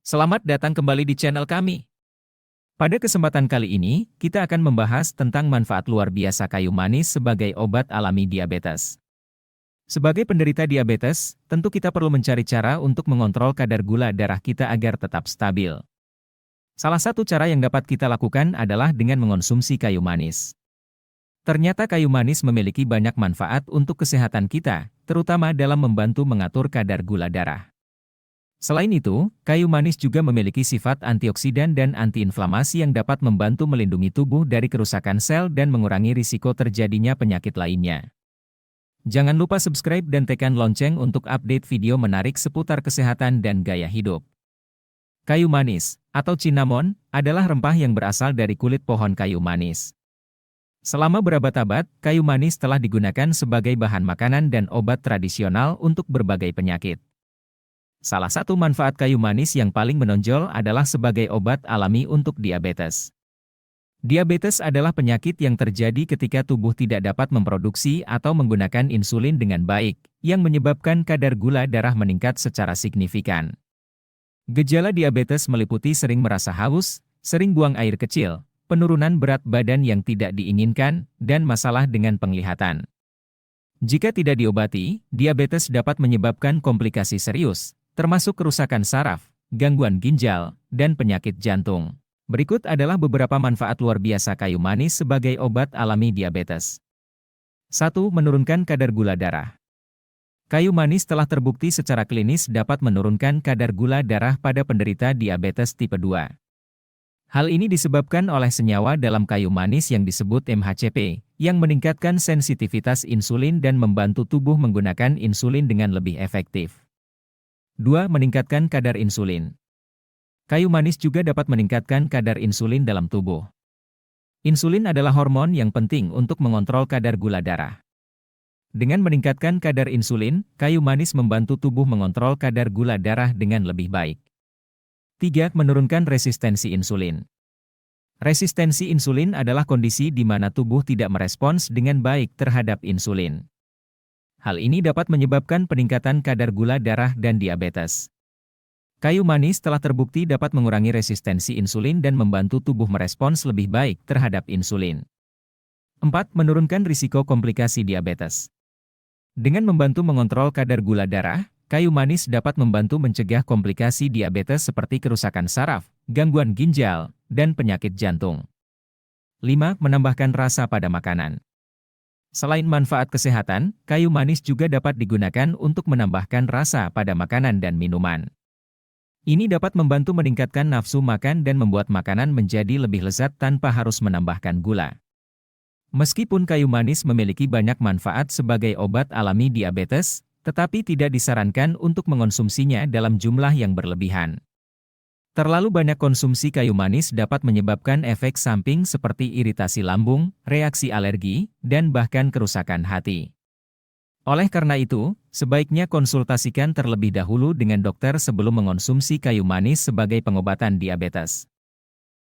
Selamat datang kembali di channel kami. Pada kesempatan kali ini, kita akan membahas tentang manfaat luar biasa kayu manis sebagai obat alami diabetes. Sebagai penderita diabetes, tentu kita perlu mencari cara untuk mengontrol kadar gula darah kita agar tetap stabil. Salah satu cara yang dapat kita lakukan adalah dengan mengonsumsi kayu manis. Ternyata kayu manis memiliki banyak manfaat untuk kesehatan kita, terutama dalam membantu mengatur kadar gula darah. Selain itu, kayu manis juga memiliki sifat antioksidan dan antiinflamasi yang dapat membantu melindungi tubuh dari kerusakan sel dan mengurangi risiko terjadinya penyakit lainnya. Jangan lupa subscribe dan tekan lonceng untuk update video menarik seputar kesehatan dan gaya hidup. Kayu manis, atau cinnamon, adalah rempah yang berasal dari kulit pohon kayu manis. Selama berabad-abad, kayu manis telah digunakan sebagai bahan makanan dan obat tradisional untuk berbagai penyakit. Salah satu manfaat kayu manis yang paling menonjol adalah sebagai obat alami untuk diabetes. Diabetes adalah penyakit yang terjadi ketika tubuh tidak dapat memproduksi atau menggunakan insulin dengan baik, yang menyebabkan kadar gula darah meningkat secara signifikan. Gejala diabetes meliputi sering merasa haus, sering buang air kecil, penurunan berat badan yang tidak diinginkan, dan masalah dengan penglihatan. Jika tidak diobati, diabetes dapat menyebabkan komplikasi serius, termasuk kerusakan saraf, gangguan ginjal, dan penyakit jantung. Berikut adalah beberapa manfaat luar biasa kayu manis sebagai obat alami diabetes. 1. Menurunkan kadar gula darah. Kayu manis telah terbukti secara klinis dapat menurunkan kadar gula darah pada penderita diabetes tipe 2. Hal ini disebabkan oleh senyawa dalam kayu manis yang disebut MHCP, yang meningkatkan sensitivitas insulin dan membantu tubuh menggunakan insulin dengan lebih efektif. 2. Meningkatkan kadar insulin. Kayu manis juga dapat meningkatkan kadar insulin dalam tubuh. Insulin adalah hormon yang penting untuk mengontrol kadar gula darah. Dengan meningkatkan kadar insulin, kayu manis membantu tubuh mengontrol kadar gula darah dengan lebih baik. 3. Menurunkan resistensi insulin. Resistensi insulin adalah kondisi di mana tubuh tidak merespons dengan baik terhadap insulin. Hal ini dapat menyebabkan peningkatan kadar gula darah dan diabetes. Kayu manis telah terbukti dapat mengurangi resistensi insulin dan membantu tubuh merespons lebih baik terhadap insulin. 4. Menurunkan risiko komplikasi diabetes. Dengan membantu mengontrol kadar gula darah, kayu manis dapat membantu mencegah komplikasi diabetes seperti kerusakan saraf, gangguan ginjal, dan penyakit jantung. 5. Menambahkan rasa pada makanan. Selain manfaat kesehatan, kayu manis juga dapat digunakan untuk menambahkan rasa pada makanan dan minuman. Ini dapat membantu meningkatkan nafsu makan dan membuat makanan menjadi lebih lezat tanpa harus menambahkan gula. Meskipun kayu manis memiliki banyak manfaat sebagai obat alami diabetes, tetapi tidak disarankan untuk mengonsumsinya dalam jumlah yang berlebihan. Terlalu banyak konsumsi kayu manis dapat menyebabkan efek samping seperti iritasi lambung, reaksi alergi, dan bahkan kerusakan hati. Oleh karena itu, sebaiknya konsultasikan terlebih dahulu dengan dokter sebelum mengonsumsi kayu manis sebagai pengobatan diabetes.